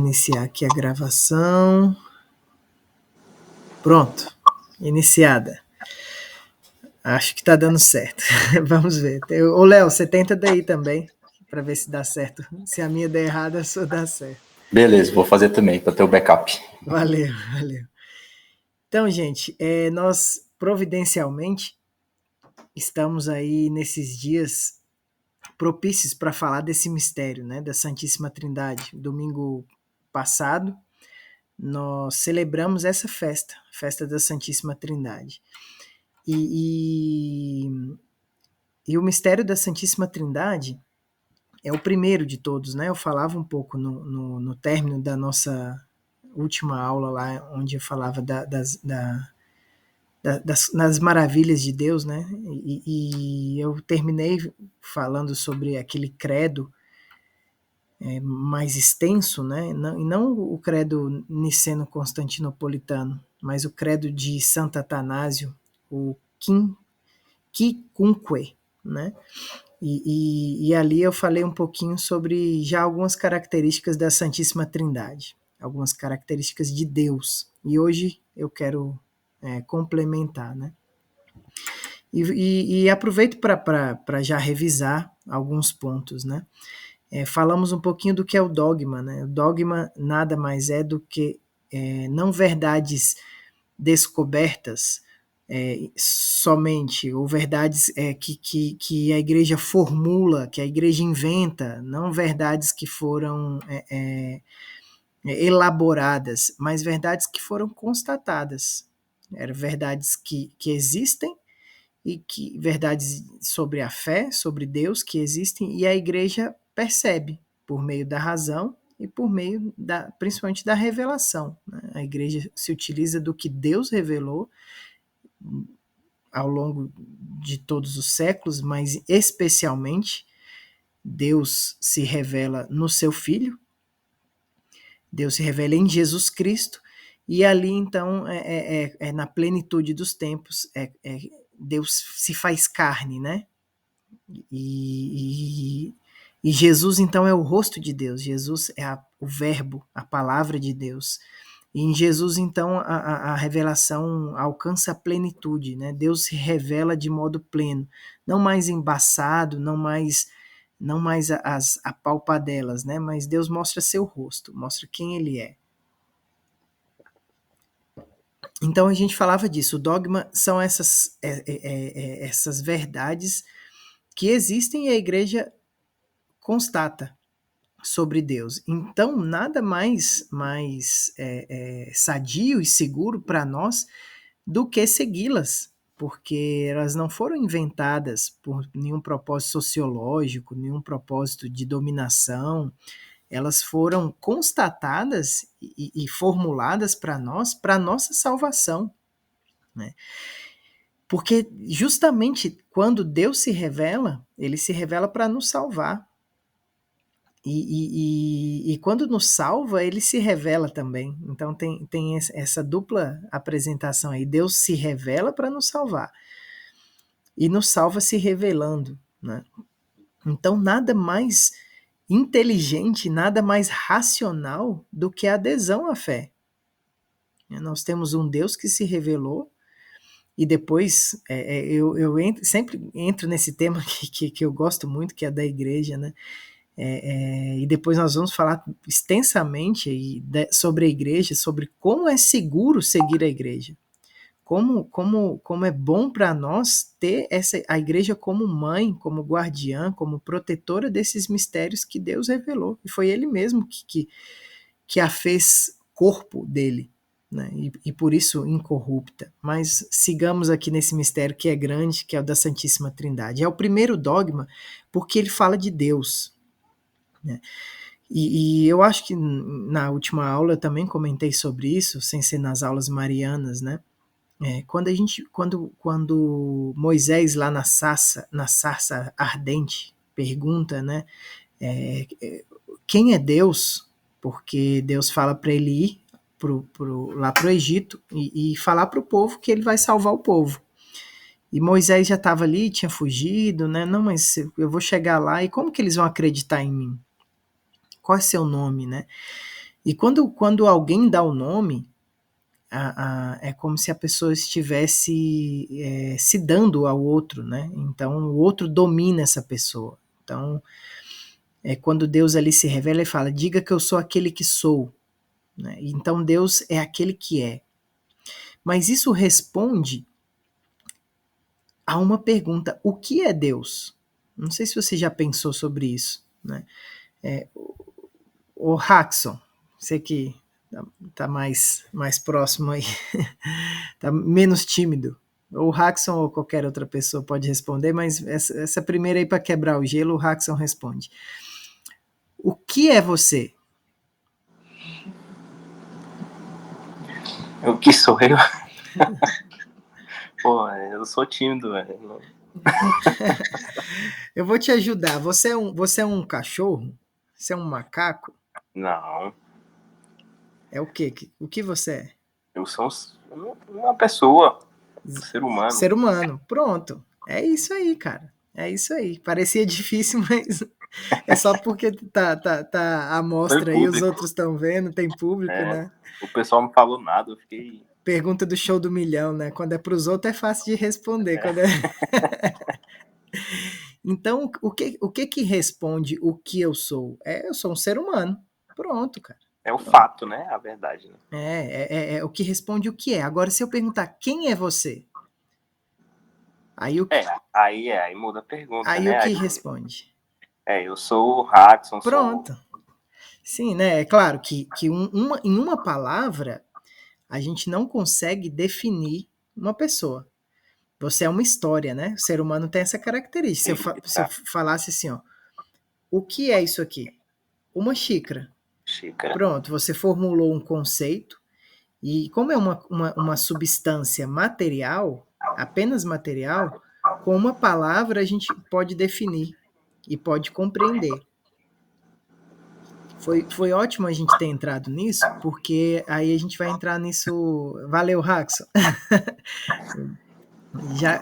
Iniciar aqui a gravação. Pronto, iniciada. Acho que tá dando certo. Vamos ver. Ô, Léo, você tenta daí também, para ver se dá certo. Se a minha der errada, a sua dá certo. Beleza, vou fazer também, para ter o backup. Valeu. Então, gente, nós providencialmente estamos aí nesses dias propícios para falar desse mistério, né, da Santíssima Trindade. Domingo passado, nós celebramos essa festa da Santíssima Trindade. E o mistério da Santíssima Trindade é o primeiro de todos, né? Eu falava um pouco no término da nossa última aula lá, onde eu falava das maravilhas de Deus, né? E eu terminei falando sobre aquele credo mais extenso, né? E não o credo niceno-constantinopolitano, mas o credo de Santo Atanásio, o Quicunque, né? E ali eu falei um pouquinho sobre já algumas características da Santíssima Trindade, algumas características de Deus. E hoje eu quero complementar, né? E aproveito para já revisar alguns pontos, né? Falamos um pouquinho do que é o dogma, né? O dogma nada mais é do que não verdades descobertas somente, ou verdades que a igreja formula, que a igreja inventa, não verdades que foram elaboradas, mas verdades que foram constatadas. Eram verdades que existem e que verdades sobre a fé, sobre Deus que existem e a igreja percebe por meio da razão e por meio principalmente da revelação. Né? A igreja se utiliza do que Deus revelou ao longo de todos os séculos, mas especialmente Deus se revela no seu Filho, Deus se revela em Jesus Cristo, e ali então na plenitude dos tempos Deus se faz carne, né? E Jesus então é o rosto de Deus, Jesus é o verbo, a palavra de Deus. E em Jesus, então, a revelação alcança a plenitude, né? Deus se revela de modo pleno, não mais embaçado, não mais as apalpadelas, né? Mas Deus mostra seu rosto, mostra quem ele é. Então a gente falava disso, o dogma são essas verdades que existem e a igreja constata sobre Deus. Então, nada mais sadio e seguro para nós do que segui-las, porque elas não foram inventadas por nenhum propósito sociológico, nenhum propósito de dominação, elas foram constatadas e formuladas para nós, para nossa salvação, né? Porque justamente quando Deus se revela, ele se revela para nos salvar. E quando nos salva, ele se revela também. Então tem essa dupla apresentação aí. Deus se revela para nos salvar. E nos salva se revelando. Né? Então nada mais inteligente, nada mais racional do que a adesão à fé. Nós temos um Deus que se revelou, e depois eu sempre entro nesse tema que eu gosto muito, que é da igreja, né? E depois nós vamos falar extensamente sobre a igreja, sobre como é seguro seguir a igreja, como é bom para nós ter a igreja como mãe, como guardiã, como protetora desses mistérios que Deus revelou, e foi ele mesmo que a fez corpo dele, né? E por isso incorrupta. Mas sigamos aqui nesse mistério que é grande, que é o da Santíssima Trindade. É o primeiro dogma porque ele fala de Deus, né? E eu acho que na última aula eu também comentei sobre isso, sem ser nas aulas marianas, né? Quando Moisés lá na sarça ardente pergunta, né? Quem é Deus? Porque Deus fala para ele ir lá para o Egito e falar para o povo que ele vai salvar o povo. E Moisés já estava ali, tinha fugido, né? Não, mas eu vou chegar lá e como que eles vão acreditar em mim? Qual é seu nome, né? E quando alguém dá o nome, é como se a pessoa estivesse se dando ao outro, né? Então o outro domina essa pessoa. Então, quando Deus ali se revela e fala, diga que eu sou aquele que sou. Né? Então Deus é aquele que é. Mas isso responde a uma pergunta: o que é Deus? Não sei se você já pensou sobre isso. Né? O Haxon, você que tá mais próximo aí, tá menos tímido. O Haxon ou qualquer outra pessoa pode responder, mas essa primeira aí para quebrar o gelo, o Haxon responde. O que é você? O que sou eu? Pô, eu sou tímido, velho. Eu vou te ajudar. Você é um cachorro? Você é um macaco? Não, É o quê? O que você é? eu sou uma pessoa, um ser humano. Ser humano. Pronto. É isso aí, cara. É isso aí. Parecia difícil, mas é só porque tá a Foi mostra aí, os público. outros estão vendo, tem público, né? O pessoal não falou nada, eu fiquei... Pergunta do show do milhão, né? Quando é pros outros é fácil de responder. Quando é... Então, o que responde o que eu sou? Eu sou um ser humano. Pronto, cara. É o Pronto. fato, né? A verdade, né? É o que responde o que é. Agora, se eu perguntar quem é você, aí Aí muda a pergunta, aí o né? que responde? Eu sou o Hackson, Pronto. Sim, né? É claro que em uma palavra a gente não consegue definir uma pessoa. Você é uma história, né? O ser humano tem essa característica. Se eu falasse assim, ó, o que é isso aqui? Uma xícara. xícara. Pronto, você formulou um conceito, e como é uma substância material, apenas material, com uma palavra a gente pode definir e pode compreender. Foi ótimo a gente ter entrado nisso, porque aí a gente vai entrar nisso. Valeu, Raxo. Já,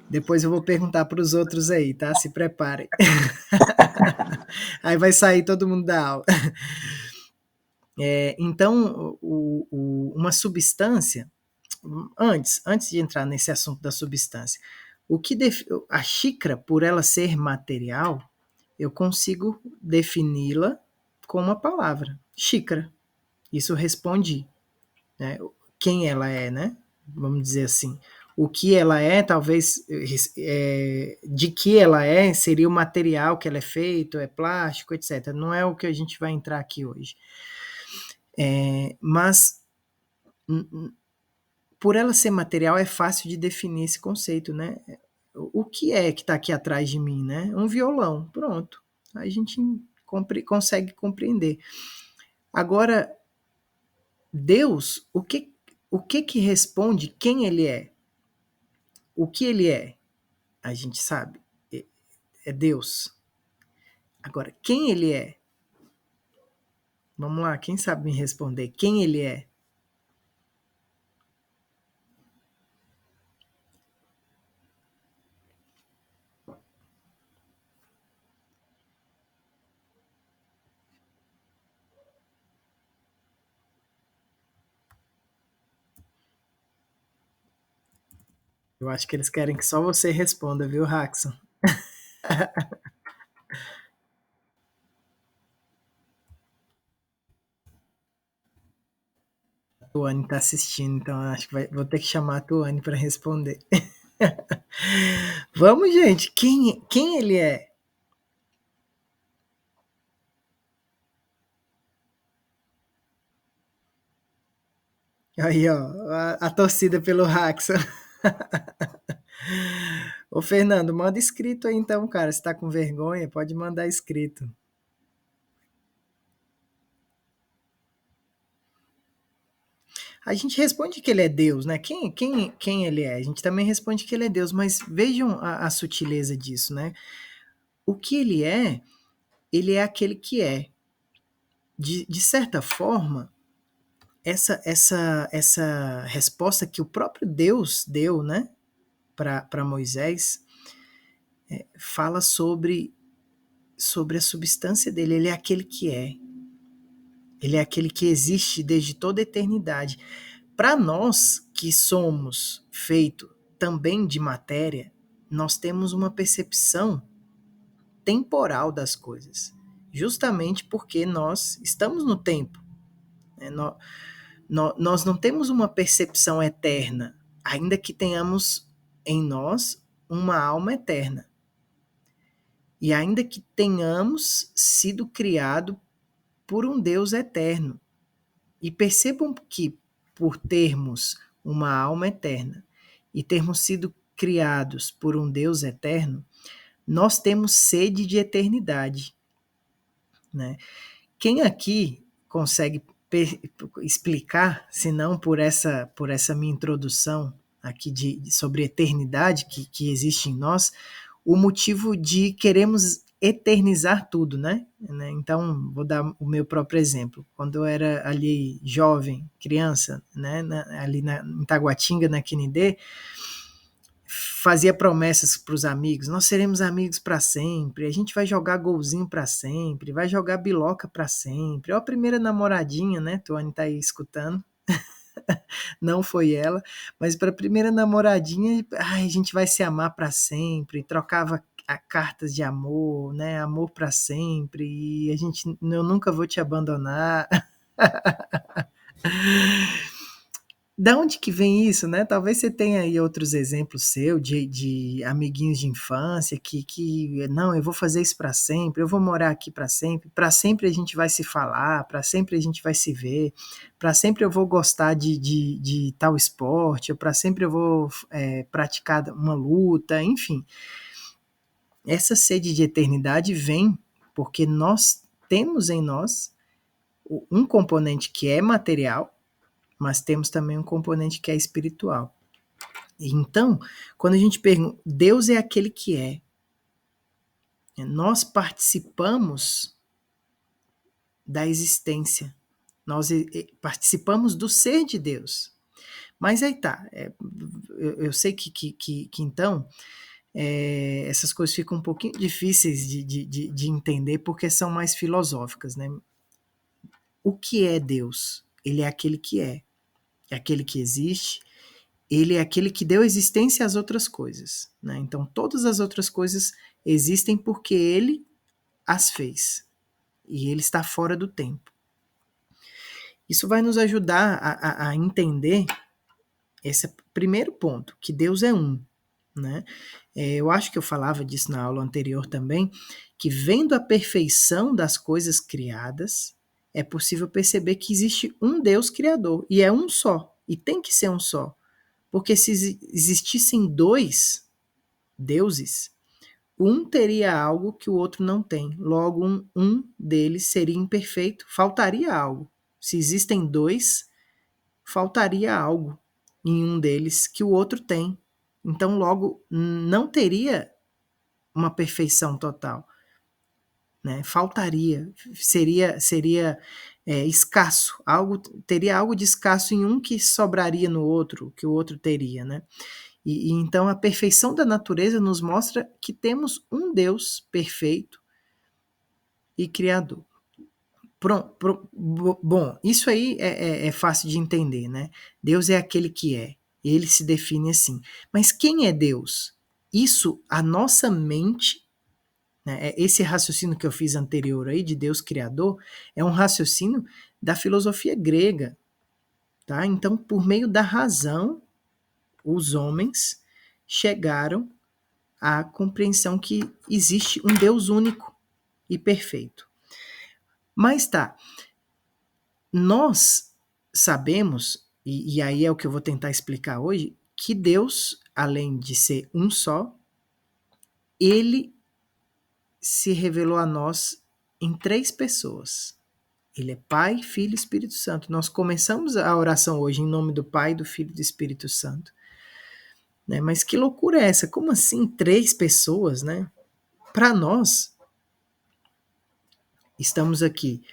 depois eu vou perguntar para os outros aí, tá? Se preparem. Aí vai sair todo mundo da aula. Então, uma substância, antes de entrar nesse assunto da substância, a xícara, por ela ser material, eu consigo defini-la com uma palavra: xícara. Isso responde, né, quem ela é, né? Vamos dizer assim. O que ela é, talvez, de que ela é, seria o material que ela é feito, é plástico, etc. Não é o que a gente vai entrar aqui hoje. Mas por ela ser material, é fácil de definir esse conceito, né? O que é que está aqui atrás de mim, né? Um violão, pronto. Aí a gente consegue compreender. Agora, Deus, o que responde quem ele é? O que ele é? A gente sabe. É Deus. Agora, quem ele é? Vamos lá, quem sabe me responder? Quem ele é? Eu acho que eles querem que só você responda, viu, Raxon? A Tuane está assistindo, então acho que vou ter que chamar a Tuane para responder. Vamos, gente. Quem ele é? Aí, ó, a torcida pelo Raxon. Ô, Fernando, manda escrito aí então, cara. Se tá com vergonha, pode mandar escrito. A gente responde que ele é Deus, né? Quem ele é? A gente também responde que ele é Deus, mas vejam a sutileza disso, né? O que ele é aquele que é. De certa forma, essa resposta que o próprio Deus deu, né, para Moisés, fala sobre a substância dele. Ele é aquele que é. Ele é aquele que existe desde toda a eternidade. Para nós que somos feito também de matéria, nós temos uma percepção temporal das coisas, justamente porque nós estamos no tempo. Né? Nós não temos uma percepção eterna, ainda que tenhamos em nós uma alma eterna. E ainda que tenhamos sido criado por um Deus eterno. E percebam que, por termos uma alma eterna e termos sido criados por um Deus eterno, nós temos sede de eternidade. Né? Quem aqui consegue explicar, se não por essa minha introdução aqui sobre eternidade que existe em nós, o motivo de queremos eternizar tudo, né? Então, vou dar o meu próprio exemplo. Quando eu era ali jovem, criança, né, ali em Taguatinga, na Quinidê, fazia promessas para os amigos, nós seremos amigos para sempre, a gente vai jogar golzinho para sempre, vai jogar biloca para sempre. Ó, a primeira namoradinha, né? Tuane tá aí escutando. Não foi ela, mas para a primeira namoradinha, ai, a gente vai se amar para sempre, trocava cartas de amor, né? Amor para sempre, e eu nunca vou te abandonar. Da onde que vem isso, né? Talvez você tenha aí outros exemplos seus de amiguinhos de infância que não, eu vou fazer isso para sempre, eu vou morar aqui para sempre a gente vai se falar, para sempre a gente vai se ver, para sempre eu vou gostar de tal esporte, ou para sempre eu vou praticar uma luta, enfim. Essa sede de eternidade vem porque nós temos em nós um componente que é material, mas temos também um componente que é espiritual. Então, quando a gente pergunta, Deus é aquele que é. Nós participamos da existência. Nós participamos do ser de Deus. Mas aí tá. Eu sei que então essas coisas ficam um pouquinho difíceis de entender porque são mais filosóficas, né? O que é Deus? Ele é aquele que é. É aquele que existe. Ele é aquele que deu existência às outras coisas. Né? Então, todas as outras coisas existem porque ele as fez. E ele está fora do tempo. Isso vai nos ajudar a entender esse primeiro ponto, que Deus é um. Né? Eu acho que eu falava disso na aula anterior também, que vendo a perfeição das coisas criadas, é possível perceber que existe um Deus criador, e é um só, e tem que ser um só. Porque se existissem dois deuses, um teria algo que o outro não tem. Logo, um deles seria imperfeito, faltaria algo. Se existem dois, faltaria algo em um deles que o outro tem. Então, logo, não teria uma perfeição total. Né? Faltaria, seria escasso. Teria algo de escasso em um que sobraria no outro, que o outro teria. Né? E então a perfeição da natureza nos mostra que temos um Deus perfeito e criador. Bom, isso aí é fácil de entender, né? Deus é aquele que é, ele se define assim. Mas quem é Deus? Isso, a nossa mente, né, esse raciocínio que eu fiz anterior aí, de Deus criador, é um raciocínio da filosofia grega. Tá? Então, por meio da razão, os homens chegaram à compreensão que existe um Deus único e perfeito. Mas tá, nós sabemos, e aí é o que eu vou tentar explicar hoje, que Deus, além de ser um só, ele se revelou a nós em 3 pessoas. Ele é Pai, Filho e Espírito Santo. Nós começamos a oração hoje em nome do Pai, do Filho e do Espírito Santo. Né? Mas que loucura é essa? Como assim 3 pessoas, né? Para nós, estamos aqui,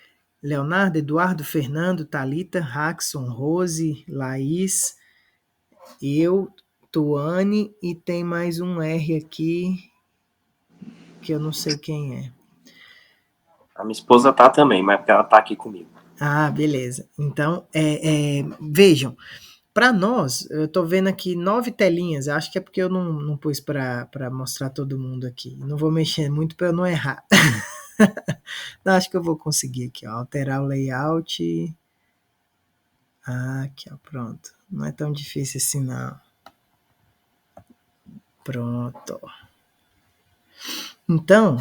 Leonardo, Eduardo, Fernando, Thalita, Raxon, Rose, Laís, eu, Tuane, e tem mais um R aqui, que eu não sei quem é. A minha esposa tá também, mas porque ela tá aqui comigo. Ah, beleza. Então, vejam, para nós, eu estou vendo aqui 9 telinhas, acho que é porque eu não pus para mostrar todo mundo aqui. Não vou mexer muito para eu não errar. Não, acho que eu vou conseguir aqui, ó, alterar o layout. Aqui, ó, pronto. Não é tão difícil assim, não. Pronto. Então,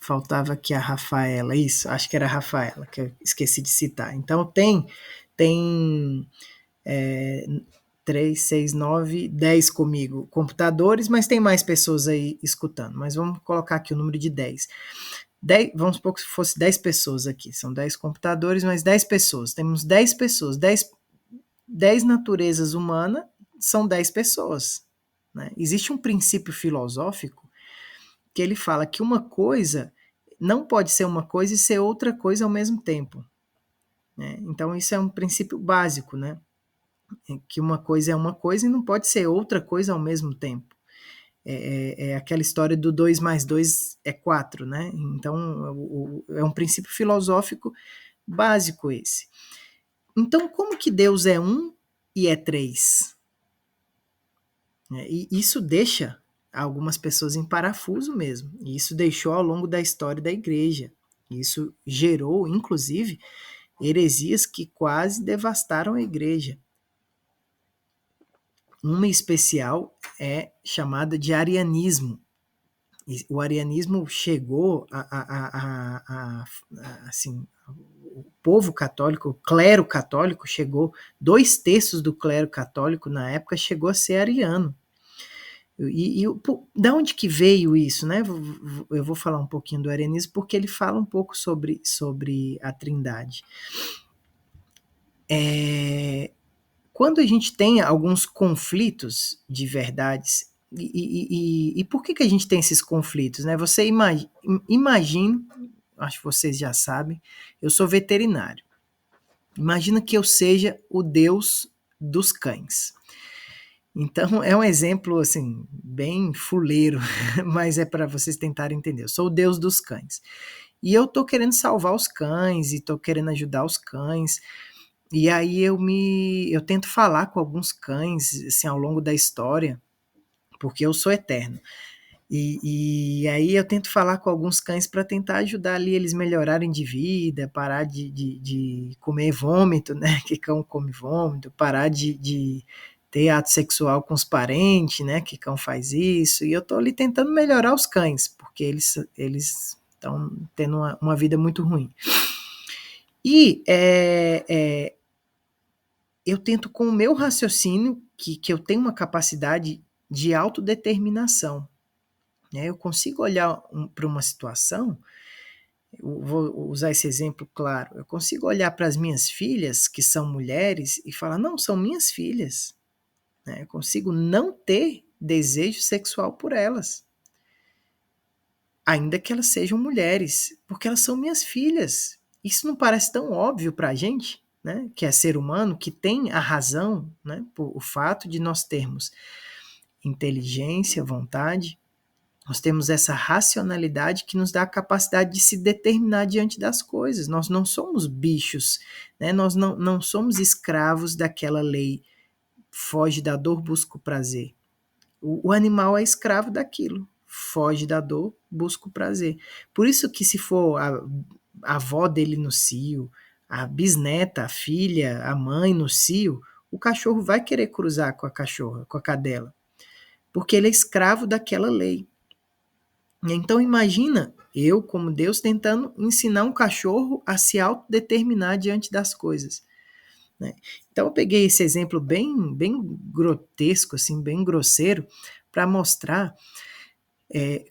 faltava aqui a Rafaela, isso, acho que era a Rafaela, que eu esqueci de citar. Então, tem 3, 6, 9, 10 comigo computadores, mas tem mais pessoas aí escutando. Mas vamos colocar aqui o número de 10. Vamos supor que fosse 10 pessoas aqui. São 10 computadores, mas 10 pessoas. Temos 10 pessoas. 10 naturezas humanas são 10 pessoas. Né? Existe um princípio filosófico que ele fala que uma coisa não pode ser uma coisa e ser outra coisa ao mesmo tempo. Né? Então, isso é um princípio básico, né? Que uma coisa é uma coisa e não pode ser outra coisa ao mesmo tempo. É aquela história do 2 mais 2 é 4, né? Então, é um princípio filosófico básico esse. Então, como que Deus é um e é 3? E isso deixa algumas pessoas em parafuso mesmo. E isso deixou ao longo da história da igreja. Isso gerou, inclusive, heresias que quase devastaram a igreja. Uma especial é chamada de arianismo. O arianismo chegou assim, o povo católico, o clero católico chegou, 2/3 do clero católico na época chegou a ser ariano. Da onde que veio isso, né? Eu vou falar um pouquinho do arianismo porque ele fala um pouco sobre a Trindade. Quando a gente tem alguns conflitos de verdades, e por que a gente tem esses conflitos, né? Você imagina, acho que vocês já sabem, eu sou veterinário. Imagina que eu seja o Deus dos cães. Então é um exemplo assim bem fuleiro, mas é para vocês tentarem entender. Eu sou o Deus dos cães. E eu tô querendo salvar os cães e tô querendo ajudar os cães. E aí eu tento falar com alguns cães assim ao longo da história, porque eu sou eterno. E aí eu tento falar com alguns cães para tentar ajudar ali eles melhorarem de vida, parar de comer vômito, né? Que cão come vômito, parar de ter ato sexual com os parentes, né? Que cão faz isso. E eu tô ali tentando melhorar os cães, porque eles estão tendo uma vida muito ruim. E eu tento com o meu raciocínio, que eu tenho uma capacidade de autodeterminação. Né? Eu consigo olhar para uma situação, vou usar esse exemplo claro, eu consigo olhar para as minhas filhas, que são mulheres, e falar, não, são minhas filhas. Né? Eu consigo não ter desejo sexual por elas, ainda que elas sejam mulheres, porque elas são minhas filhas. Isso não parece tão óbvio para a gente, né? Que é ser humano, que tem a razão, né? Por o fato de nós termos inteligência, vontade, nós temos essa racionalidade que nos dá a capacidade de se determinar diante das coisas. Nós não somos bichos, né? Nós não somos escravos daquela lei. Foge da dor, busca o prazer. O animal é escravo daquilo. Foge da dor, busca o prazer. Por isso que se for a avó dele no cio, a bisneta, a filha, a mãe no cio, o cachorro vai querer cruzar com a cachorra, com a cadela. Porque ele é escravo daquela lei. Então imagina eu, como Deus, tentando ensinar um cachorro a se autodeterminar diante das coisas. Né? Então eu peguei esse exemplo bem grotesco, assim, bem grosseiro, para mostrar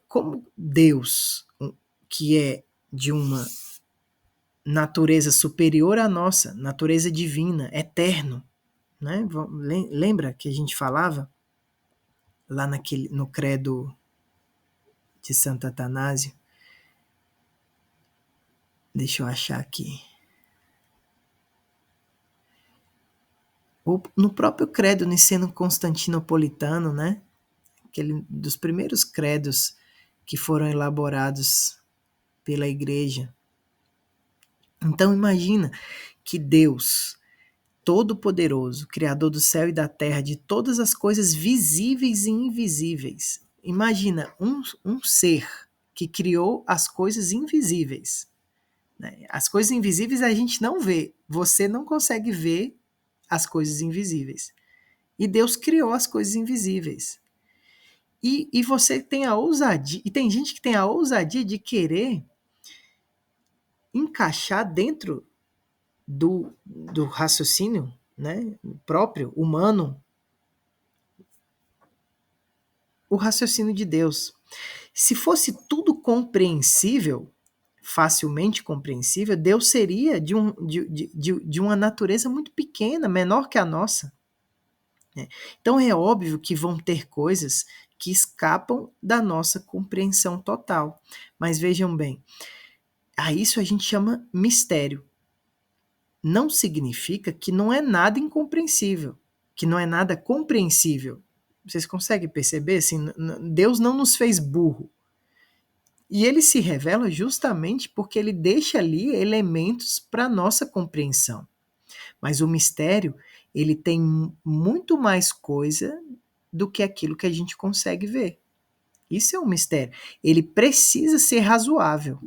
como Deus, que é de uma natureza superior à nossa, natureza divina, eterno. Né? Lembra que a gente falava lá no credo de Santo Atanásio? Deixa eu achar aqui. Ou no próprio credo niceno-constantinopolitano, né? Aquele dos primeiros credos que foram elaborados pela igreja. Então imagina que Deus, Todo-Poderoso, Criador do céu e da terra, de todas as coisas visíveis e invisíveis. Imagina um ser que criou as coisas invisíveis. Né? As coisas invisíveis a gente não vê. Você não consegue ver as coisas invisíveis. E Deus criou as coisas invisíveis. E você tem a ousadia, e tem gente que tem a ousadia de querer encaixar dentro do raciocínio, né, próprio, humano, o raciocínio de Deus. Se fosse tudo compreensível, facilmente compreensível, Deus seria de uma natureza muito pequena, menor que a nossa. Né? Então é óbvio que vão ter coisas que escapam da nossa compreensão total. Mas vejam bem, a isso a gente chama mistério. Não significa que não é nada incompreensível, que não é nada compreensível. Vocês conseguem perceber? Assim, Deus não nos fez burro. E ele se revela justamente porque ele deixa ali elementos para nossa compreensão. Mas o mistério, ele tem muito mais coisa do que aquilo que a gente consegue ver. Isso é um mistério. Ele precisa ser razoável.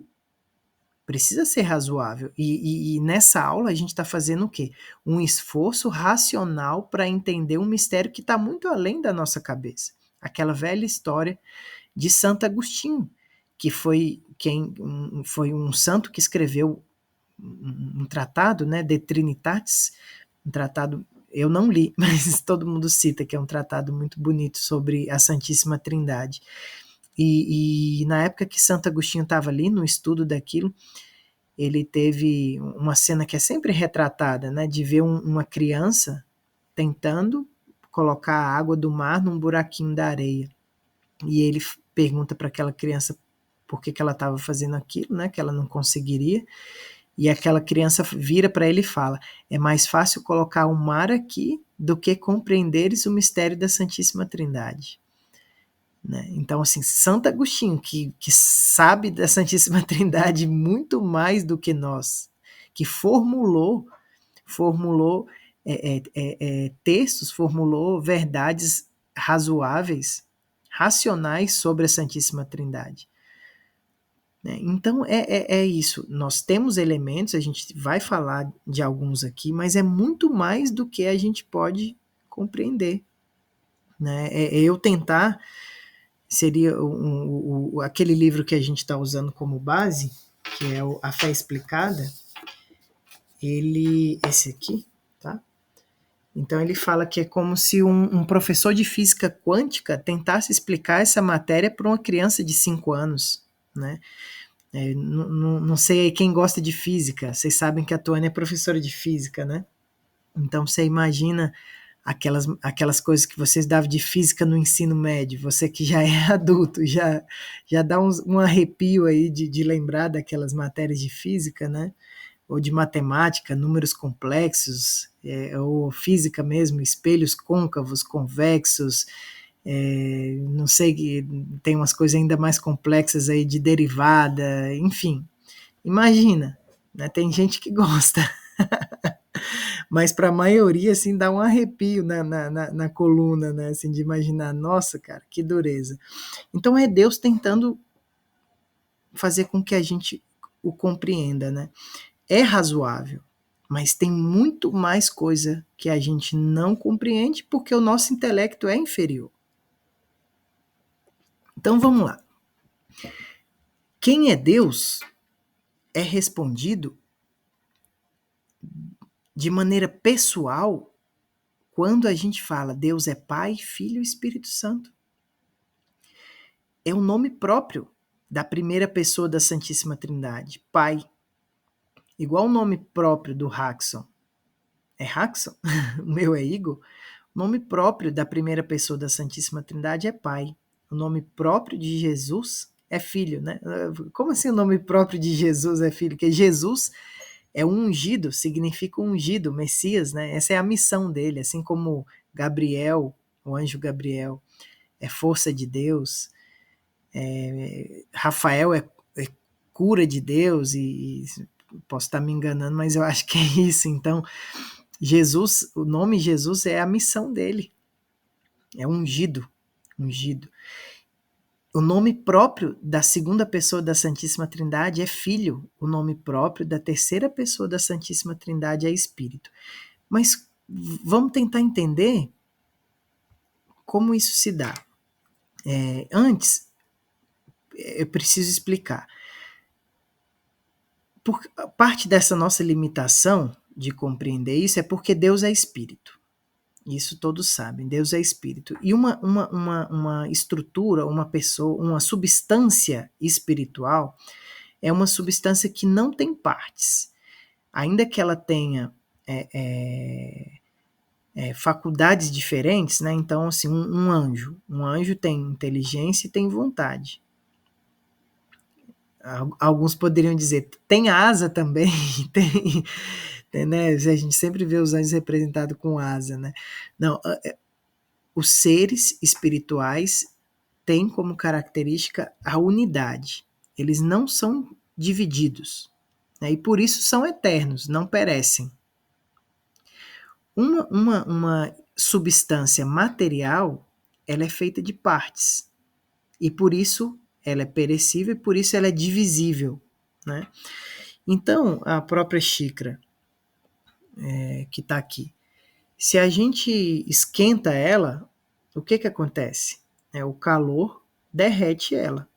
Precisa ser razoável. E nessa aula a gente está fazendo o quê? Um esforço racional para entender um mistério que está muito além da nossa cabeça. Aquela velha história de Santo Agostinho, que foi foi um santo que escreveu um tratado, né, De Trinitatis, um tratado, eu não li, mas todo mundo cita que é um tratado muito bonito sobre a Santíssima Trindade. E na época que Santo Agostinho estava ali no estudo daquilo, ele teve uma cena que é sempre retratada, né, de ver uma criança tentando colocar a água do mar num buraquinho da areia. E ele pergunta para aquela criança por que ela estava fazendo aquilo, né, que ela não conseguiria. E aquela criança vira para ele e fala: é mais fácil colocar o mar aqui do que compreenderes o mistério da Santíssima Trindade. Né? Então, assim, Santo Agostinho, que sabe da Santíssima Trindade muito mais do que nós, que formulou textos, formulou verdades razoáveis, racionais sobre a Santíssima Trindade. Né? Então, é isso. Nós temos elementos, a gente vai falar de alguns aqui, mas é muito mais do que a gente pode compreender. Né? Eu tentar seria aquele livro que a gente está usando como base, que é A Fé Explicada, esse aqui, tá? Então ele fala que é como se um professor de física quântica tentasse explicar essa matéria para uma criança de 5 anos, né? Não sei quem gosta de física, vocês sabem que a Tuane é professora de física, né? Então você imagina aquelas coisas que vocês davam de física no ensino médio, você que já é adulto, já dá um arrepio aí de lembrar daquelas matérias de física, né? Ou de matemática, números complexos, ou física mesmo, espelhos côncavos, convexos, não sei, tem umas coisas ainda mais complexas aí de derivada, enfim. Imagina, né? Tem gente que gosta. Mas para a maioria, assim, dá um arrepio na coluna, né? Assim, de imaginar, nossa, cara, que dureza. Então é Deus tentando fazer com que a gente o compreenda, né? É razoável, mas tem muito mais coisa que a gente não compreende porque o nosso intelecto é inferior. Então vamos lá. Quem é Deus é respondido de maneira pessoal quando a gente fala Deus é Pai, Filho e Espírito Santo. É o nome próprio da primeira pessoa da Santíssima Trindade, Pai. Igual o nome próprio do Haxon. É Haxon? O meu é Igor. O nome próprio da primeira pessoa da Santíssima Trindade é Pai. O nome próprio de Jesus é Filho, né? Como assim o nome próprio de Jesus é Filho? Porque Jesus é um ungido, significa ungido, Messias, né? Essa é a missão dele, assim como Gabriel, o anjo Gabriel, é força de Deus, Rafael é cura de Deus, e posso estar me enganando, mas eu acho que é isso. Então, Jesus, o nome Jesus é a missão dele. É ungido, ungido. O nome próprio da segunda pessoa da Santíssima Trindade é Filho. O nome próprio da terceira pessoa da Santíssima Trindade é Espírito. Mas vamos tentar entender como isso se dá. Antes, eu preciso explicar. Parte dessa nossa limitação de compreender isso é porque Deus é Espírito. Isso todos sabem, Deus é Espírito. E uma estrutura, uma pessoa, uma substância espiritual é uma substância que não tem partes. Ainda que ela tenha faculdades diferentes, né? Então, assim, um anjo tem inteligência e tem vontade. Alguns poderiam dizer, tem asa também, tem, né? A gente sempre vê os anjos representados com asa, né? Não, os seres espirituais têm como característica a unidade. Eles não são divididos, né? E por isso são eternos, não perecem. Uma substância material, ela é feita de partes. E por isso ela é perecível e por isso ela é divisível, né? Então, a própria xícara que está aqui, se a gente esquenta ela, o que acontece? O calor derrete ela.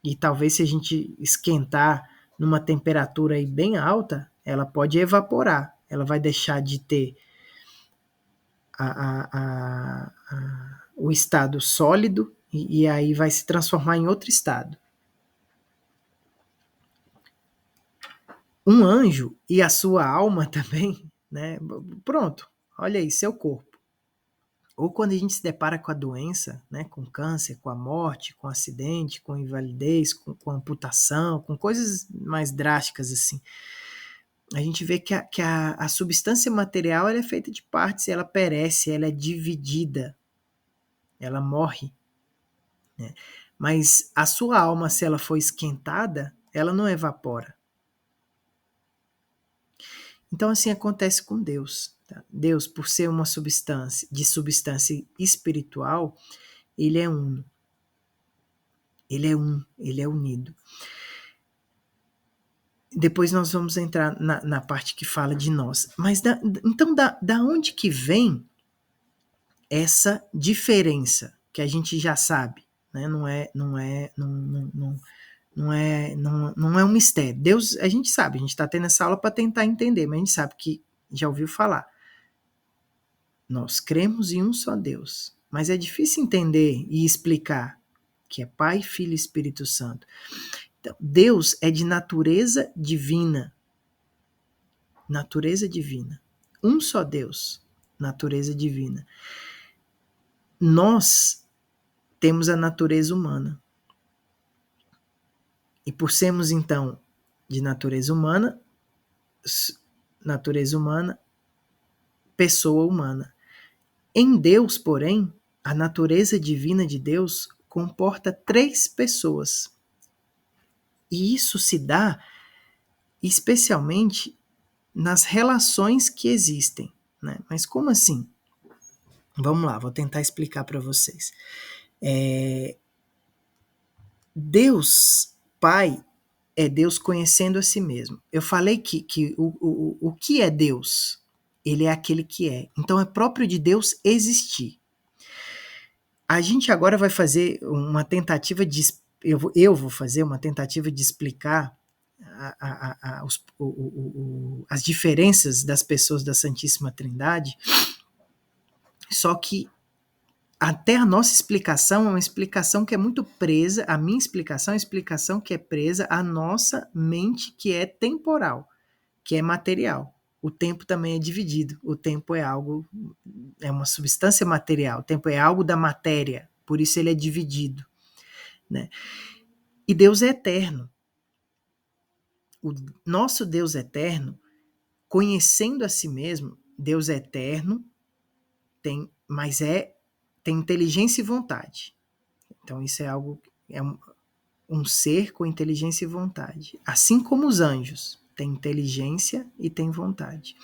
E talvez se a gente esquentar numa temperatura aí bem alta, ela pode evaporar. Ela vai deixar de ter o estado sólido e aí vai se transformar em outro estado. Um anjo e a sua alma também, né? Pronto, olha aí, seu corpo. Ou quando a gente se depara com a doença, né, com câncer, com a morte, com acidente, com invalidez, com amputação, com coisas mais drásticas assim, a gente vê que a substância material ela é feita de partes, ela perece, ela é dividida, ela morre. Né? Mas a sua alma, se ela for esquentada, ela não evapora. Então assim acontece com Deus. Tá? Deus, por ser uma substância espiritual, ele é uno. Ele é ele é unido. Depois nós vamos entrar na parte que fala de nós. Mas então da onde que vem essa diferença que a gente já sabe? Né? Não é um mistério. Deus, a gente sabe, a gente está tendo essa aula para tentar entender, mas a gente sabe que já ouviu falar. Nós cremos em um só Deus, mas é difícil entender e explicar que é Pai, Filho e Espírito Santo. Então, Deus é de natureza divina. Natureza divina. Um só Deus, natureza divina. Nós temos a natureza humana. E por sermos, então, de natureza humana, pessoa humana. Em Deus, porém, a natureza divina de Deus comporta 3 pessoas. E isso se dá especialmente nas relações que existem. Né? Mas como assim? Vamos lá, vou tentar explicar para vocês. Deus Pai é Deus conhecendo a si mesmo. Eu falei que o que é Deus? Ele é aquele que é. Então é próprio de Deus existir. A gente agora vai fazer uma tentativa de... Eu vou fazer uma tentativa de explicar as diferenças das pessoas da Santíssima Trindade, só que até a nossa explicação é uma explicação que é muito presa, a minha explicação é uma explicação que é presa à nossa mente que é temporal, que é material. O tempo também é dividido. O tempo é uma substância material. O tempo é algo da matéria. Por isso ele é dividido. Né? E Deus é eterno. O nosso Deus eterno, conhecendo a si mesmo, Deus é eterno, tem inteligência e vontade. Então isso é algo... um ser com inteligência e vontade, assim como os anjos têm inteligência e têm vontade.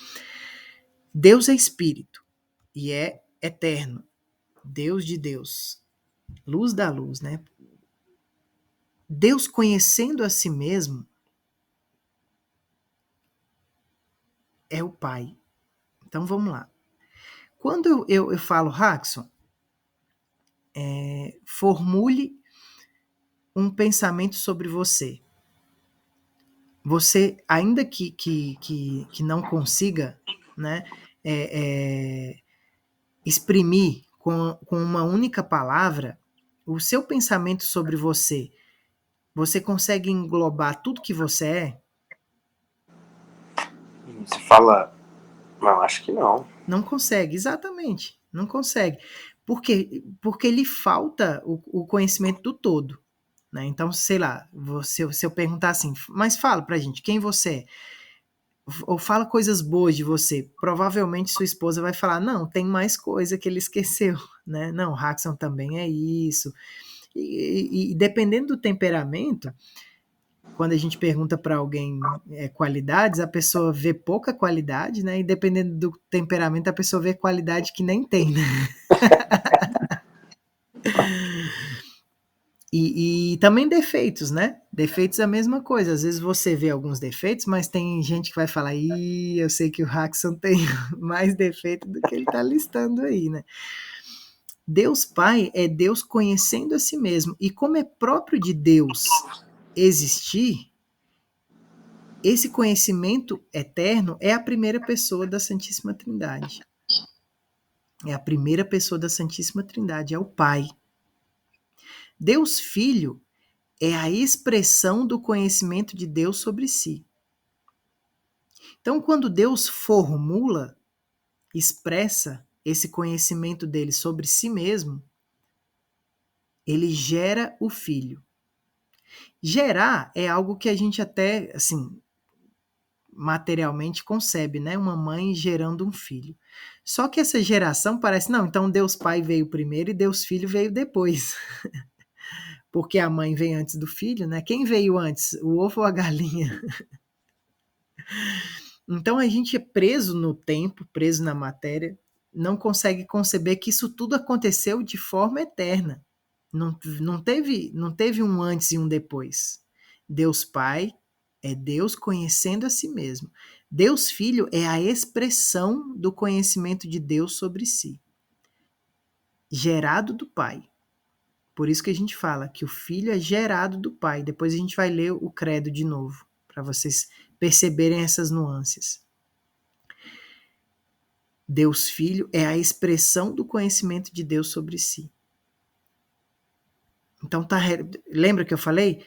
Deus é espírito e é eterno, Deus de Deus, luz da luz, né? Deus conhecendo a si mesmo é o Pai. Então vamos lá. Quando eu falo, Hackson, formule um pensamento sobre você. Você, ainda que não consiga, né, exprimir com uma única palavra, o seu pensamento sobre você, você consegue englobar tudo que você é? Você fala. Não, acho que não. Não consegue, exatamente. Não consegue. Por quê? Porque lhe falta o conhecimento do todo. Né? Então, sei lá, se eu perguntar assim, mas fala pra gente, quem você é? Ou fala coisas boas de você, provavelmente sua esposa vai falar, não, tem mais coisa que ele esqueceu, né? Não, o Hackson também é isso. E dependendo do temperamento, quando a gente pergunta para alguém qualidades, a pessoa vê pouca qualidade, né? E dependendo do temperamento, a pessoa vê qualidade que nem tem, né? E também defeitos, né? Defeitos é a mesma coisa. Às vezes você vê alguns defeitos, mas tem gente que vai falar, ih, eu sei que o Hackson tem mais defeito do que ele está listando aí, né? Deus Pai é Deus conhecendo a si mesmo. E como é próprio de Deus existir, esse conhecimento eterno é a primeira pessoa da Santíssima Trindade. É a primeira pessoa da Santíssima Trindade, é o Pai. Deus Filho é a expressão do conhecimento de Deus sobre si. Então, quando Deus formula, expressa esse conhecimento dele sobre si mesmo, ele gera o Filho. Gerar é algo que a gente até, assim, materialmente concebe, né? Uma mãe gerando um filho. Só que essa geração parece, não, então Deus Pai veio primeiro e Deus Filho veio depois. Porque a mãe vem antes do filho, né? Quem veio antes, o ovo ou a galinha? Então a gente é preso no tempo, preso na matéria, não consegue conceber que isso tudo aconteceu de forma eterna. Não teve um antes e um depois. Deus Pai é Deus conhecendo a si mesmo. Deus Filho é a expressão do conhecimento de Deus sobre si, gerado do Pai. Por isso que a gente fala que o Filho é gerado do Pai. Depois a gente vai ler o credo de novo, para vocês perceberem essas nuances. Deus Filho é a expressão do conhecimento de Deus sobre si. Então, lembra que eu falei?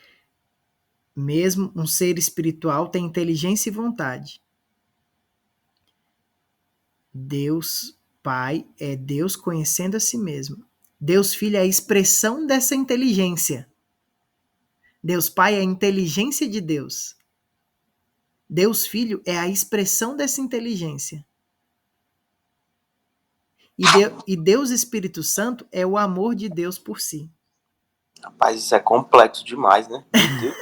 Mesmo um ser espiritual tem inteligência e vontade. Deus Pai é Deus conhecendo a si mesmo. Deus Filho é a expressão dessa inteligência. Deus Pai é a inteligência de Deus. Deus Filho é a expressão dessa inteligência. E Deus Espírito Santo é o amor de Deus por si. Rapaz, isso é complexo demais, né? Meu Deus.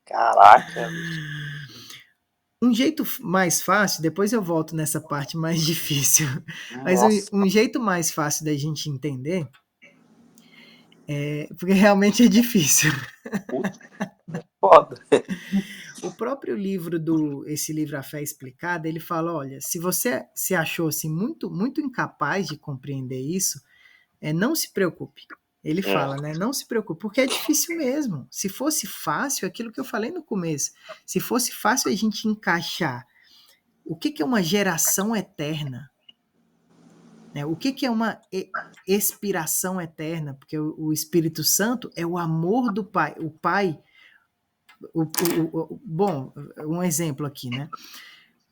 Caraca, bicho. Um jeito mais fácil, depois eu volto nessa parte mais difícil, mas Nossa, um jeito mais fácil da gente entender, porque realmente é difícil. puta foda. O próprio livro esse livro A Fé Explicada, ele fala, olha, se você se achou assim muito muito incapaz de compreender isso, não se preocupe. Ele fala, né? Não se preocupe, porque é difícil mesmo. Se fosse fácil, aquilo que eu falei no começo, se fosse fácil a gente encaixar o que é uma geração eterna, né? O que é uma expiração eterna, porque o Espírito Santo é o amor do Pai. O Pai, bom, um exemplo aqui, né?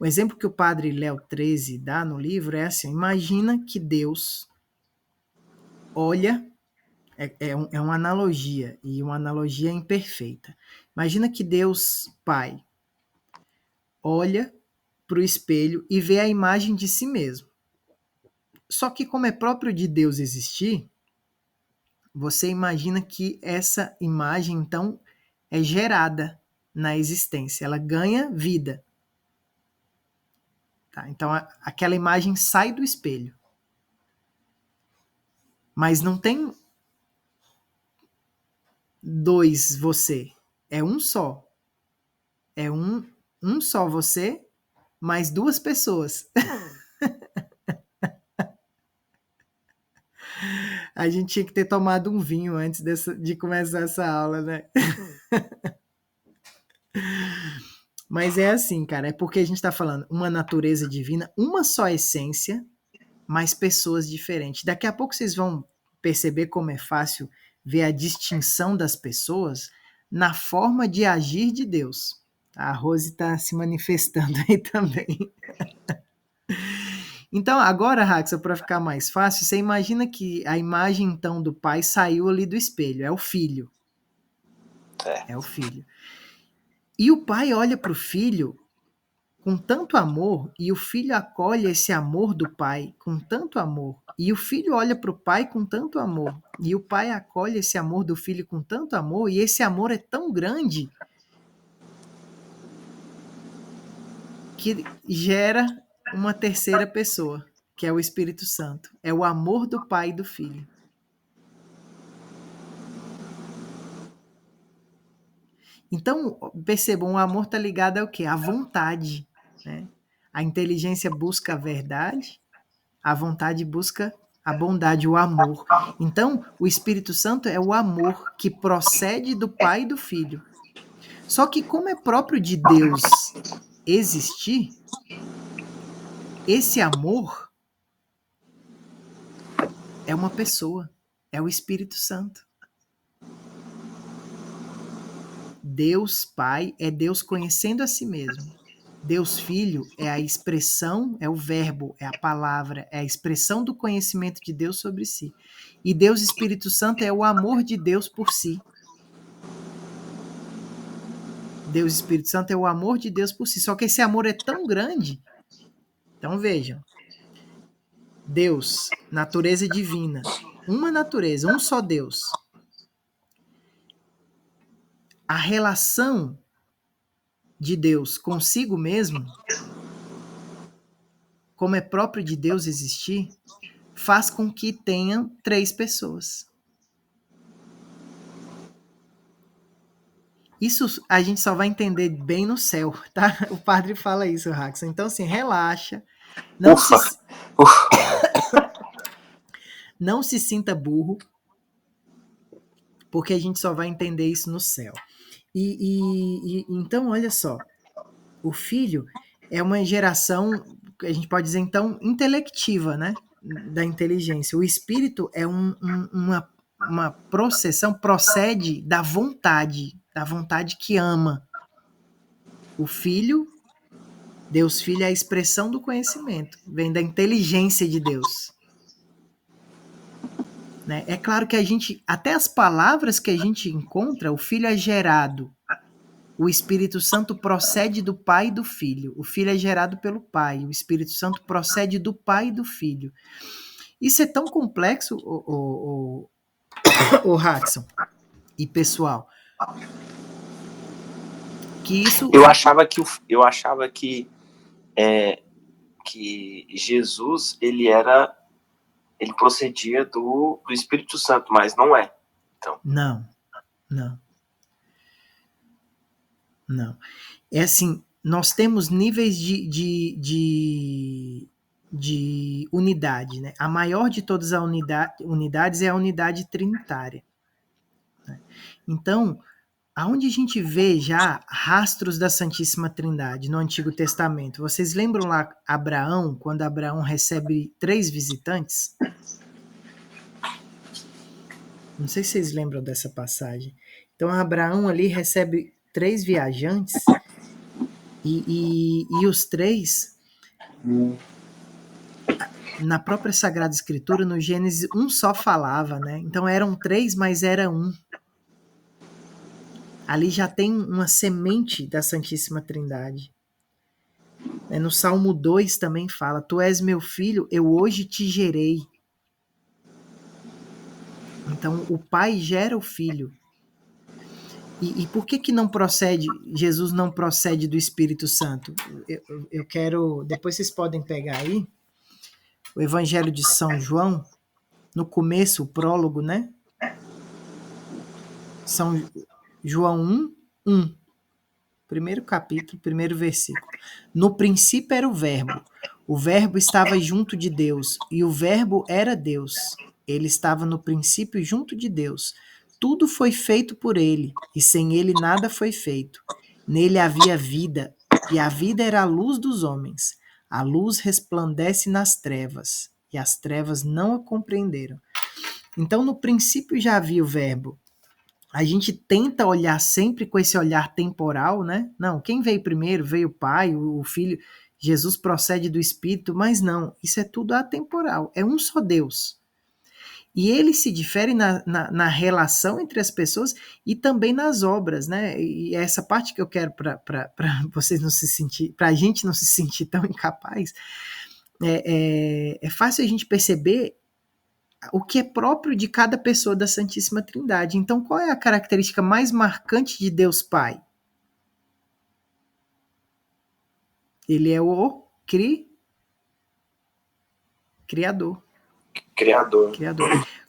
O exemplo que o padre Léo 13 dá no livro é assim: imagina que Deus olha, é uma analogia, e uma analogia imperfeita. Imagina que Deus Pai olha para o espelho e vê a imagem de si mesmo. Só que, como é próprio de Deus existir, você imagina que essa imagem, então, é gerada na existência, ela ganha vida. Tá? Então, aquela imagem sai do espelho. Mas não tem dois você, é um só. É um só você, mais duas pessoas. A gente tinha que ter tomado um vinho antes de começar essa aula, né? Mas é assim, cara, é porque a gente está falando uma natureza divina, uma só essência, mas pessoas diferentes. Daqui a pouco vocês vão perceber como é fácil ver a distinção das pessoas na forma de agir de Deus. A Rose está se manifestando aí também. Então, agora, Raxa, para ficar mais fácil, você imagina que a imagem, então, do pai saiu ali do espelho. É o filho. É o filho. E o pai olha para o filho com tanto amor, e o filho acolhe esse amor do pai com tanto amor. E o filho olha para o pai com tanto amor. E o pai acolhe esse amor do filho com tanto amor. E esse amor é tão grande que gera uma terceira pessoa, que é o Espírito Santo. É o amor do pai e do filho. Então, percebam, o amor está ligado ao quê? À vontade. Né? A inteligência busca a verdade, a vontade busca a bondade, o amor. Então, o Espírito Santo é o amor que procede do Pai e do Filho. Só que como é próprio de Deus existir, esse amor é uma pessoa, é o Espírito Santo. Deus Pai é Deus conhecendo a si mesmo. Deus Filho é a expressão, é o verbo, é a palavra, é a expressão do conhecimento de Deus sobre si. E Deus Espírito Santo é o amor de Deus por si. Deus Espírito Santo é o amor de Deus por si. Só que esse amor é tão grande. Então vejam. Deus, natureza divina. Uma natureza, um só Deus. A relação de Deus consigo mesmo, como é próprio de Deus existir, faz com que tenham três pessoas. Isso a gente só vai entender bem no céu, tá? O padre fala isso, Raxon. Então, assim, relaxa. Não se sinta burro, porque a gente só vai entender isso no céu. Então, olha só. O filho é uma geração, a gente pode dizer, então, intelectiva, né? Da inteligência. O espírito é uma processão, procede da vontade que ama. O filho, Deus Filho, é a expressão do conhecimento, vem da inteligência de Deus. Né? É claro que até as palavras que a gente encontra, o filho é gerado. O Espírito Santo procede do Pai e do Filho. O Filho é gerado pelo Pai. O Espírito Santo procede do Pai e do Filho. Isso é tão complexo, o Haxon e pessoal, que isso... Eu achava que Jesus, ele procedia do Espírito Santo, mas não é. Então. Não. É assim, nós temos níveis de unidade, né? A maior de todas as unidades é a unidade trinitária. Né? Então, aonde a gente vê já rastros da Santíssima Trindade no Antigo Testamento? Vocês lembram lá Abraão, quando Abraão recebe 3 visitantes? Não sei se vocês lembram dessa passagem. Então, Abraão ali recebe 3 viajantes e os 3, na própria Sagrada Escritura, no Gênesis, um só falava, né? Então eram 3, mas era um. Ali já tem uma semente da Santíssima Trindade. No Salmo 2 também fala: Tu és meu filho, eu hoje te gerei. Então, o Pai gera o Filho. E por que não procede, Jesus não procede do Espírito Santo? Eu quero, depois vocês podem pegar aí, o Evangelho de São João, no começo, o prólogo, né? São João 1, primeiro capítulo, primeiro versículo. No princípio era o Verbo estava junto de Deus, e o Verbo era Deus. Ele estava no princípio junto de Deus. Tudo foi feito por ele, e sem ele nada foi feito. Nele havia vida, e a vida era a luz dos homens. A luz resplandece nas trevas, e as trevas não a compreenderam. Então, no princípio já havia o Verbo. A gente tenta olhar sempre com esse olhar temporal, né? Não, quem veio primeiro? Veio o Pai, o Filho. Jesus procede do Espírito, mas não, isso é tudo atemporal. É um só Deus. E ele se difere na relação entre as pessoas e também nas obras, né? E essa parte que eu quero para vocês não se sentir, para a gente não se sentir tão incapaz, é fácil a gente perceber o que é próprio de cada pessoa da Santíssima Trindade. Então, qual é a característica mais marcante de Deus Pai? Ele é o Criador.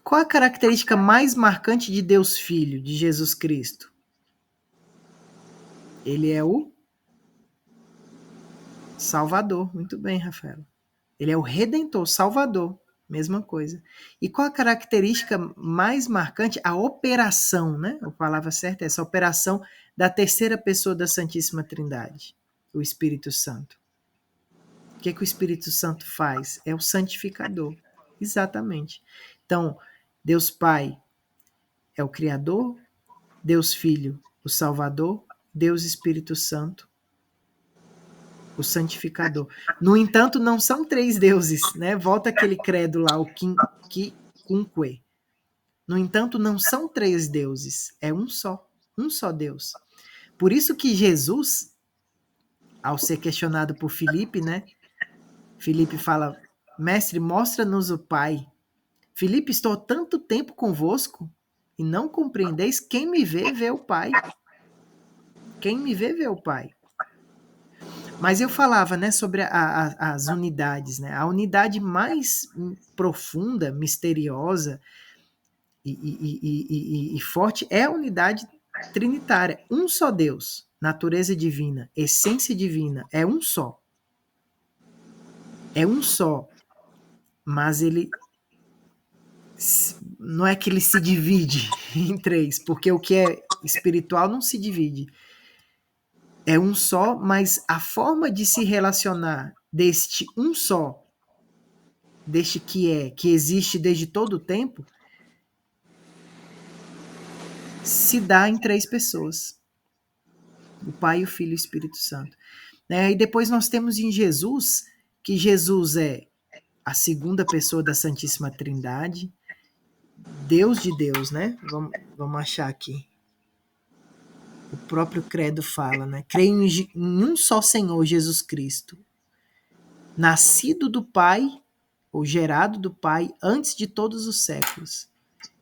Qual a característica mais marcante de Deus Filho, de Jesus Cristo? Ele é o Salvador. Muito bem, Rafael. Ele é o Redentor, Salvador. Mesma coisa. E qual a característica mais marcante? A operação, né? A palavra certa é essa, a operação da terceira pessoa da Santíssima Trindade, o Espírito Santo. O que o Espírito Santo faz? É o santificador. Exatamente. Então, Deus Pai é o Criador, Deus Filho, o Salvador, Deus Espírito Santo, o santificador. No entanto, não são três deuses, né? Volta aquele credo lá, o quinque. No entanto, não são três deuses, é um só Deus. Por isso que Jesus, ao ser questionado por Filipe, né? Filipe fala, mestre, mostra-nos o Pai. Filipe, estou tanto tempo convosco e não compreendeis, quem me vê, vê o Pai. Quem me vê, vê o Pai. Mas eu falava, né, sobre as unidades, né? A unidade mais profunda, misteriosa e forte é a unidade trinitária. Um só Deus, natureza divina, essência divina, é um só. É um só. Mas ele não é que ele se divide em três, porque o que é espiritual não se divide. É um só, mas a forma de se relacionar deste um só, deste que existe desde todo o tempo, se dá em três pessoas. O Pai, o Filho e o Espírito Santo. E depois nós temos em Jesus, que Jesus é a segunda pessoa da Santíssima Trindade, Deus de Deus, né? Vamos achar aqui. O próprio credo fala, né? Creio em um só Senhor Jesus Cristo, nascido do Pai, ou gerado do Pai, antes de todos os séculos.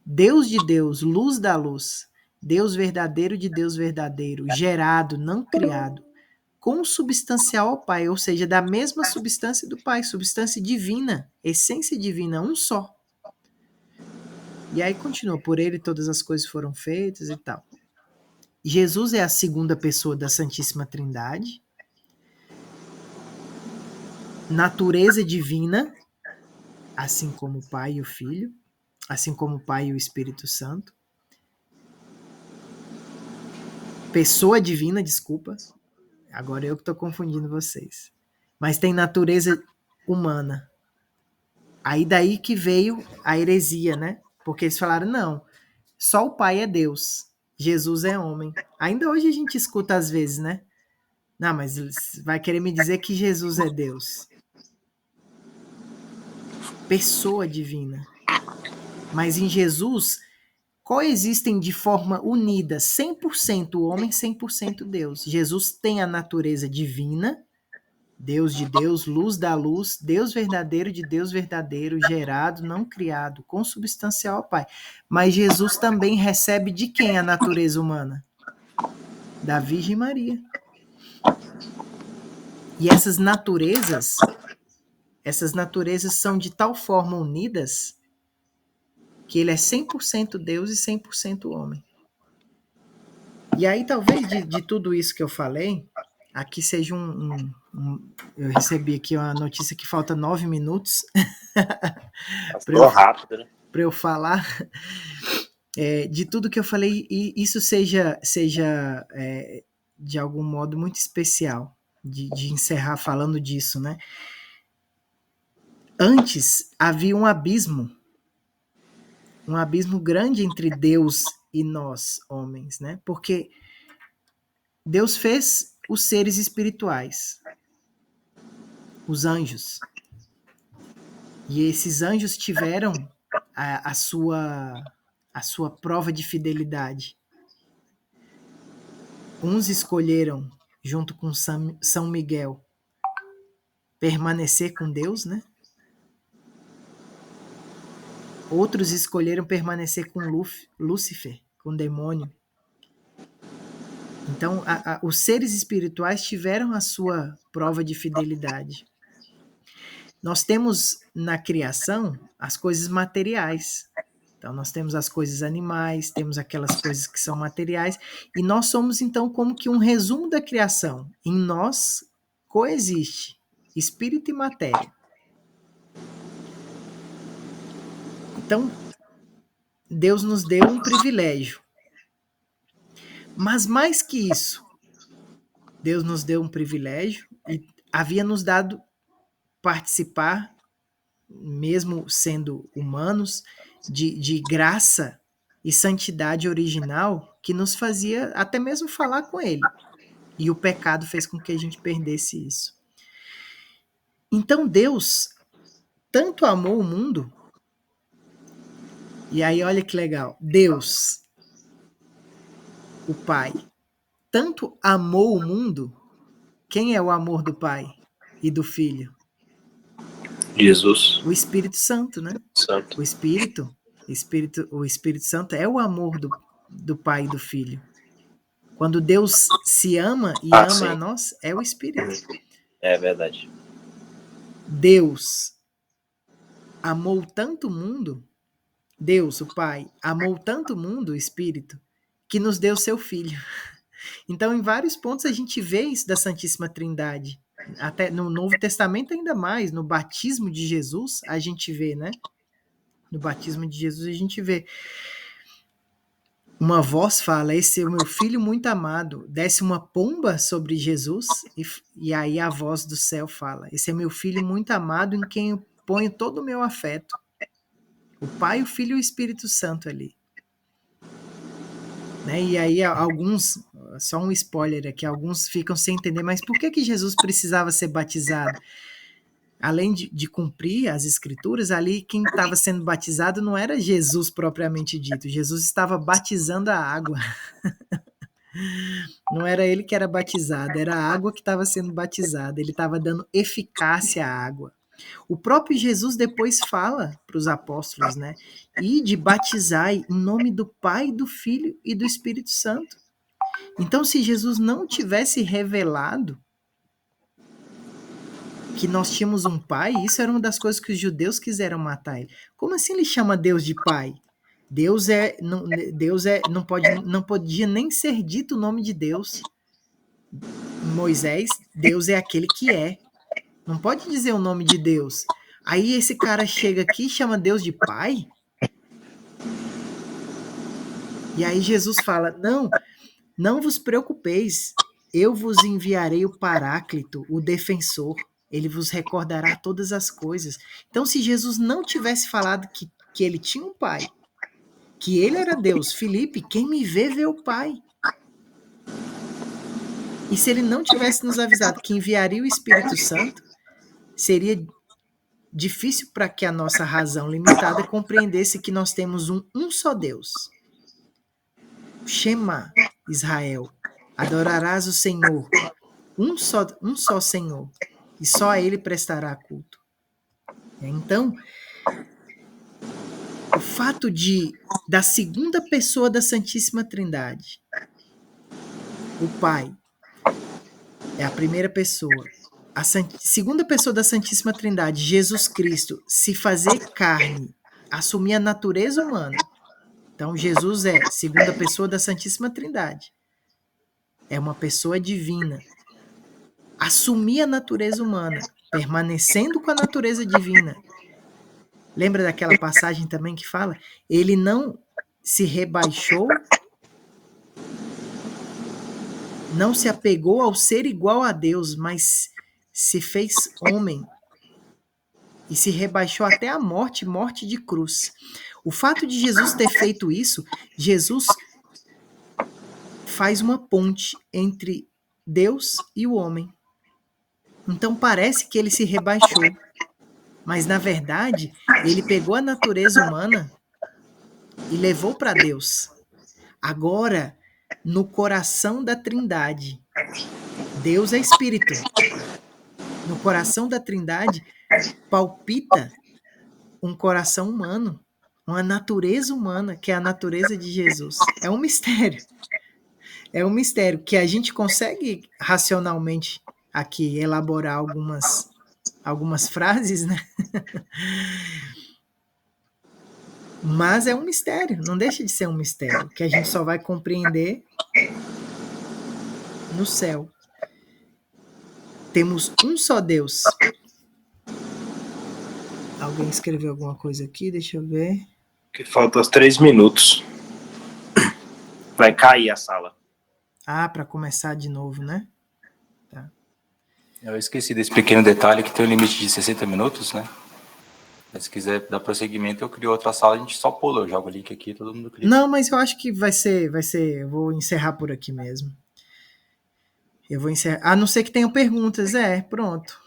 Deus de Deus, luz da luz, Deus verdadeiro de Deus verdadeiro, gerado, não criado, consubstancial ao Pai, ou seja, da mesma substância do Pai, substância divina, essência divina, um só. E aí continua, por ele todas as coisas foram feitas e tal. Jesus é a segunda pessoa da Santíssima Trindade, natureza divina, assim como o Pai e o Filho, assim como o Pai e o Espírito Santo. Pessoa divina, desculpa, agora eu que estou confundindo vocês. Mas tem natureza humana. Aí daí que veio a heresia, né? Porque eles falaram, não, só o Pai é Deus, Jesus é homem. Ainda hoje a gente escuta às vezes, né? Não, mas vai querer me dizer que Jesus é Deus. Pessoa divina. Mas em Jesus coexistem de forma unida 100% homem, 100% Deus. Jesus tem a natureza divina, Deus de Deus, luz da luz, Deus verdadeiro de Deus verdadeiro, gerado, não criado, consubstancial ao Pai. Mas Jesus também recebe de quem a natureza humana? Da Virgem Maria. E essas naturezas são de tal forma unidas que ele é 100% Deus e 100% homem. E aí, talvez, de tudo isso que eu falei, aqui seja eu recebi aqui uma notícia que falta 9 minutos Passou rápido, né? para eu falar. De tudo que eu falei, e isso seja de algum modo muito especial, de encerrar falando disso, né? Antes havia um abismo grande entre Deus e nós, homens, né? Porque Deus fez os seres espirituais, os anjos. E esses anjos tiveram a sua prova de fidelidade. Uns escolheram, junto com São Miguel, permanecer com Deus, né? Outros escolheram permanecer com Lúcifer, com o demônio. Então, os seres espirituais tiveram a sua prova de fidelidade. Nós temos na criação as coisas materiais. Então, nós temos as coisas animais, temos aquelas coisas que são materiais, e nós somos, então, como que um resumo da criação. Em nós coexiste espírito e matéria. Então, Deus nos deu um privilégio. Mas mais que isso, Deus nos deu um privilégio e havia nos dado participar, mesmo sendo humanos, de graça e santidade original que nos fazia até mesmo falar com Ele. E o pecado fez com que a gente perdesse isso. Então Deus tanto amou o mundo, e aí olha que legal, Deus, o Pai, tanto amou o mundo. Quem é o amor do Pai e do Filho? Jesus. O Espírito Santo, né? Santo. O Espírito Santo é o amor do Pai e do Filho. Quando Deus se ama e ama sim. a nós, é o Espírito. É verdade. Deus amou tanto o mundo, Deus, o Pai, amou tanto o mundo, o Espírito, que nos deu seu Filho. Então, em vários pontos, a gente vê isso da Santíssima Trindade. Até no Novo Testamento, ainda mais, no batismo de Jesus, a gente vê, né? No batismo de Jesus, a gente vê. Uma voz fala, esse é o meu filho muito amado. Desce uma pomba sobre Jesus, e aí a voz do céu fala, esse é meu filho muito amado, em quem eu ponho todo o meu afeto. O Pai, o Filho e o Espírito Santo ali. Né? E aí alguns, só um spoiler aqui, alguns ficam sem entender, mas por que Jesus precisava ser batizado? Além de cumprir as escrituras, ali quem estava sendo batizado não era Jesus propriamente dito, Jesus estava batizando a água. Não era ele que era batizado, era a água que estava sendo batizada, ele estava dando eficácia à água. O próprio Jesus depois fala para os apóstolos, né? E de batizai em nome do Pai, do Filho e do Espírito Santo. Então, se Jesus não tivesse revelado que nós tínhamos um pai, isso era uma das coisas que os judeus quiseram matar ele. Como assim ele chama Deus de pai? Deus não podia nem ser dito o nome de Deus. Moisés, Deus é aquele que é. Não pode dizer o nome de Deus. Aí esse cara chega aqui e chama Deus de pai. E aí Jesus fala, não vos preocupeis, eu vos enviarei o Paráclito, o defensor. Ele vos recordará todas as coisas. Então, se Jesus não tivesse falado que ele tinha um pai, que ele era Deus, Filipe, quem me vê o Pai. E se ele não tivesse nos avisado que enviaria o Espírito Santo, seria difícil para que a nossa razão limitada compreendesse que nós temos um só Deus. Shema, Israel, adorarás o Senhor, um só Senhor. e só a ele prestará culto. Então, o fato da segunda pessoa da Santíssima Trindade, o Pai, é a primeira pessoa. A segunda pessoa da Santíssima Trindade, Jesus Cristo, se fazer carne, assumir a natureza humana. Então, Jesus é segunda pessoa da Santíssima Trindade. É uma pessoa divina. Assumir a natureza humana, permanecendo com a natureza divina. Lembra daquela passagem também que fala? Ele não se rebaixou, não se apegou ao ser igual a Deus, mas se fez homem e se rebaixou até a morte, morte de cruz. O fato de Jesus ter feito isso, Jesus faz uma ponte entre Deus e o homem. Então parece que ele se rebaixou, mas na verdade ele pegou a natureza humana e levou para Deus. Agora, no coração da Trindade, Deus é Espírito. No coração da Trindade palpita um coração humano, uma natureza humana, que é a natureza de Jesus. É um mistério. É um mistério que a gente consegue racionalmente aqui elaborar algumas frases, né? Mas é um mistério, não deixa de ser um mistério, que a gente só vai compreender no céu. Temos um só Deus. Alguém escreveu alguma coisa aqui? Deixa eu ver. Que faltam os 3 minutos. Vai cair a sala. Ah, para começar de novo, né? Tá. Eu esqueci desse pequeno detalhe que tem um limite de 60 minutos, né? Mas se quiser dar prosseguimento, eu crio outra sala, a gente só pula. Eu jogo o link aqui e todo mundo clica. Não, mas eu acho que vai ser. Eu vou encerrar por aqui mesmo. Eu vou encerrar. A não ser que tenham perguntas. Pronto.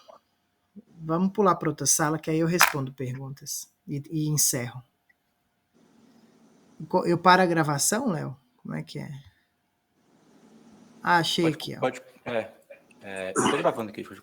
Vamos pular para outra sala, que aí eu respondo perguntas. E encerro. Eu paro a gravação, Léo? Como é que é? Ah, achei aqui, ó. Eu tô gravando aqui, deixa eu